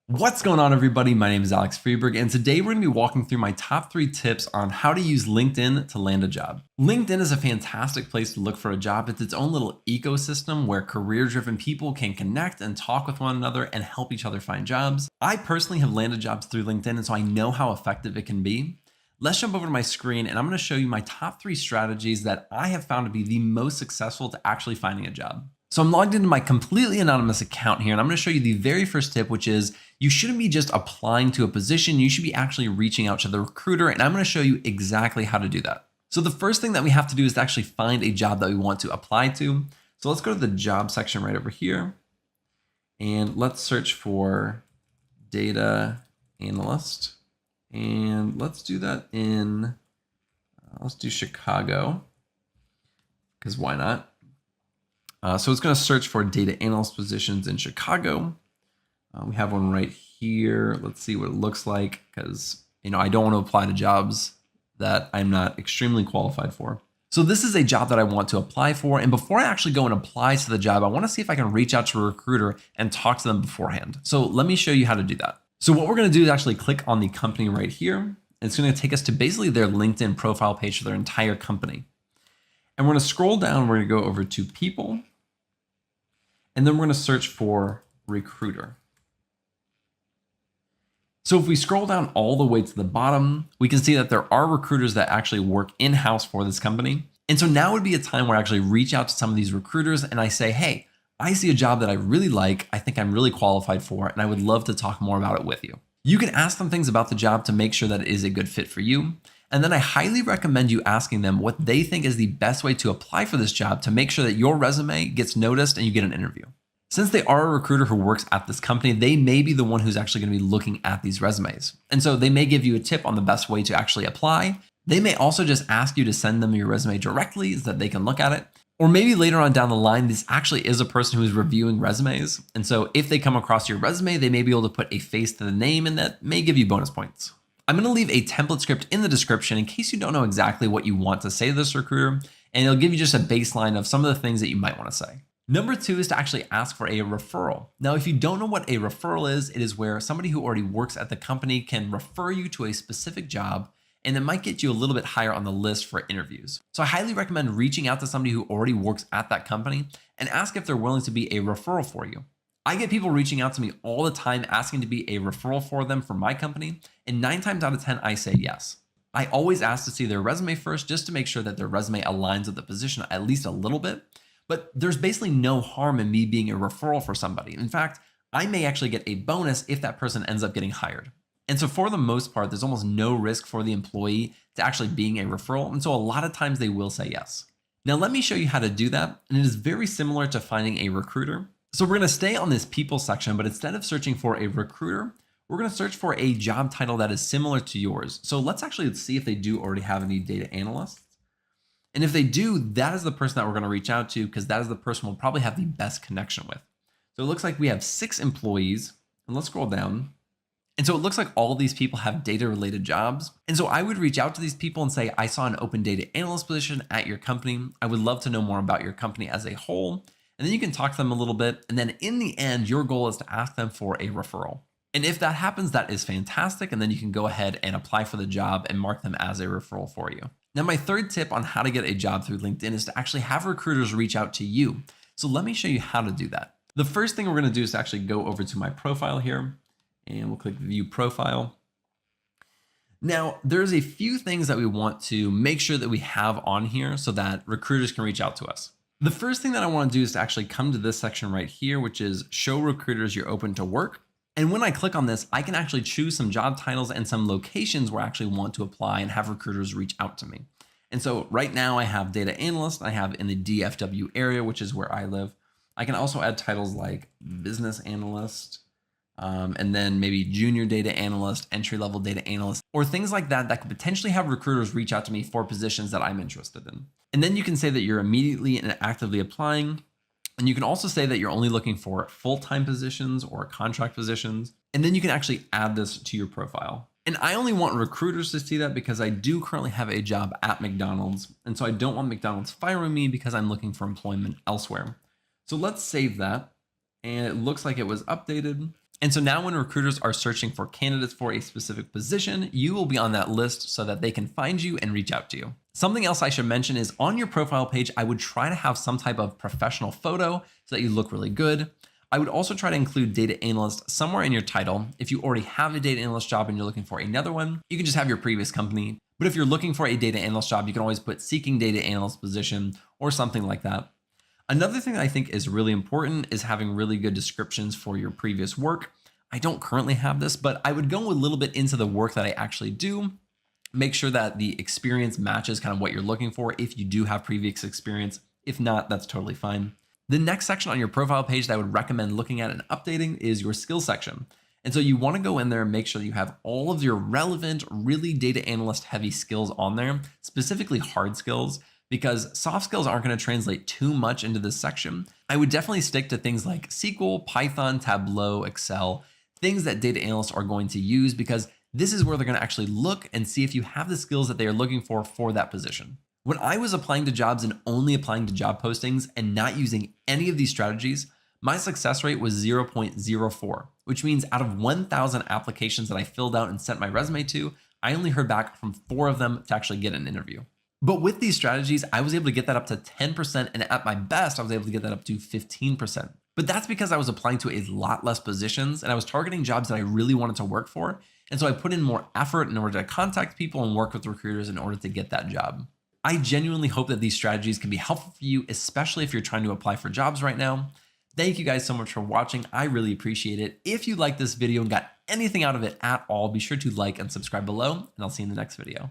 What's going on, everybody? My name is Alex Freeberg, and today we're going to be walking through my top 3 tips on how to use LinkedIn to land a job. LinkedIn is a fantastic place to look for a job. It's its own little ecosystem where career-driven people can connect and talk with one another and help each other find jobs. I personally have landed jobs through LinkedIn, and so I know how effective it can be. Let's jump over to my screen, and I'm going to show you my top 3 strategies that I have found to be the most successful to actually finding a job. So I'm logged into my completely anonymous account here, and I'm going to show you the very first tip, which is you shouldn't be just applying to a position. You should be actually reaching out to the recruiter, and I'm going to show you exactly how to do that. So the first thing that we have to do is to actually find a job that we want to apply to. So let's go to the job section right over here, and let's search for data analyst. And let's do that in, let's do Chicago, because why not? So it's going to search for data analyst positions in Chicago. We have one right here. Let's see what it looks like, because I don't want to apply to jobs that I'm not extremely qualified for. So this is a job that I want to apply for. And before I actually go and apply to the job, I want to see if I can reach out to a recruiter and talk to them beforehand. So let me show you how to do that. So what we're going to do is actually click on the company right here. And it's going to take us to basically their LinkedIn profile page for their entire company. And we're going to scroll down. We're going to go over to people. And then we're going to search for recruiter. So if we scroll down all the way to the bottom, we can see that there are recruiters that actually work in-house for this company. And so now would be a time where I actually reach out to some of these recruiters and I say, hey, I see a job that I really like. I think I'm really qualified for, and I would love to talk more about it with you. You can ask them things about the job to make sure that it is a good fit for you. And then I highly recommend you asking them what they think is the best way to apply for this job to make sure that your resume gets noticed and you get an interview. Since they are a recruiter who works at this company, they may be the one who's actually going to be looking at these resumes. And so they may give you a tip on the best way to actually apply. They may also just ask you to send them your resume directly so that they can look at it. Or maybe later on down the line, this actually is a person who's reviewing resumes. And so if they come across your resume, they may be able to put a face to the name, and that may give you bonus points. I'm going to leave a template script in the description in case you don't know exactly what you want to say to this recruiter, and it'll give you just a baseline of some of the things that you might want to say. Number 2 is to actually ask for a referral. Now, if you don't know what a referral is, it is where somebody who already works at the company can refer you to a specific job, and it might get you a little bit higher on the list for interviews. So I highly recommend reaching out to somebody who already works at that company and ask if they're willing to be a referral for you. I get people reaching out to me all the time asking to be a referral for them for my company, and 9 times out of 10, I say yes. I always ask to see their resume first just to make sure that their resume aligns with the position at least a little bit. But there's basically no harm in me being a referral for somebody. In fact, I may actually get a bonus if that person ends up getting hired. And so for the most part, there's almost no risk for the employee to actually being a referral. And so a lot of times they will say yes. Now let me show you how to do that. And it is very similar to finding a recruiter. So we're going to stay on this people section, but instead of searching for a recruiter, we're going to search for a job title that is similar to yours. So let's actually see if they do already have any data analysts. And if they do, that is the person that we're going to reach out to, because that is the person we'll probably have the best connection with. So it looks like we have 6 employees, and let's scroll down. And so it looks like all of these people have data related jobs. And so I would reach out to these people and say, I saw an open data analyst position at your company. I would love to know more about your company as a whole. And then you can talk to them a little bit. And then in the end, your goal is to ask them for a referral. And if that happens, that is fantastic. And then you can go ahead and apply for the job and mark them as a referral for you. Now, my third tip on how to get a job through LinkedIn is to actually have recruiters reach out to you. So let me show you how to do that. The first thing we're going to do is to actually go over to my profile here, and we'll click view profile. Now, there's a few things that we want to make sure that we have on here so that recruiters can reach out to us. The first thing that I want to do is to actually come to this section right here, which is show recruiters you're open to work. And when I click on this, I can actually choose some job titles and some locations where I actually want to apply and have recruiters reach out to me. And so right now I have data analyst, I have in the DFW area, which is where I live. I can also add titles like business analyst, and then maybe junior data analyst, entry-level data analyst, or things like that that could potentially have recruiters reach out to me for positions that I'm interested in. And then you can say that you're immediately and actively applying. And you can also say that you're only looking for full-time positions or contract positions. And then you can actually add this to your profile. And I only want recruiters to see that because I do currently have a job at McDonald's. And so I don't want McDonald's firing me because I'm looking for employment elsewhere. So let's save that. And it looks like it was updated. And so now when recruiters are searching for candidates for a specific position, you will be on that list so that they can find you and reach out to you. Something else I should mention is on your profile page, I would try to have some type of professional photo so that you look really good. I would also try to include data analyst somewhere in your title. If you already have a data analyst job and you're looking for another one, you can just have your previous company. But if you're looking for a data analyst job, you can always put seeking data analyst position or something like that. Another thing that I think is really important is having really good descriptions for your previous work. I don't currently have this, but I would go a little bit into the work that I actually do. Make sure that the experience matches kind of what you're looking for if you do have previous experience. If not, that's totally fine. The next section on your profile page that I would recommend looking at and updating is your skills section. And so you want to go in there and make sure that you have all of your relevant, really data analyst heavy skills on there, specifically hard skills, because soft skills aren't going to translate too much into this section. I would definitely stick to things like SQL, Python, Tableau, Excel, things that data analysts are going to use, because this is where they're going to actually look and see if you have the skills that they are looking for that position. When I was applying to jobs and only applying to job postings and not using any of these strategies, my success rate was 0.04, which means out of 1,000 applications that I filled out and sent my resume to, I only heard back from 4 of them to actually get an interview. But with these strategies, I was able to get that up to 10%, and at my best, I was able to get that up to 15%. But that's because I was applying to a lot less positions and I was targeting jobs that I really wanted to work for. And so I put in more effort in order to contact people and work with recruiters in order to get that job. I genuinely hope that these strategies can be helpful for you, especially if you're trying to apply for jobs right now. Thank you guys so much for watching. I really appreciate it. If you liked this video and got anything out of it at all, be sure to like and subscribe below, and I'll see you in the next video.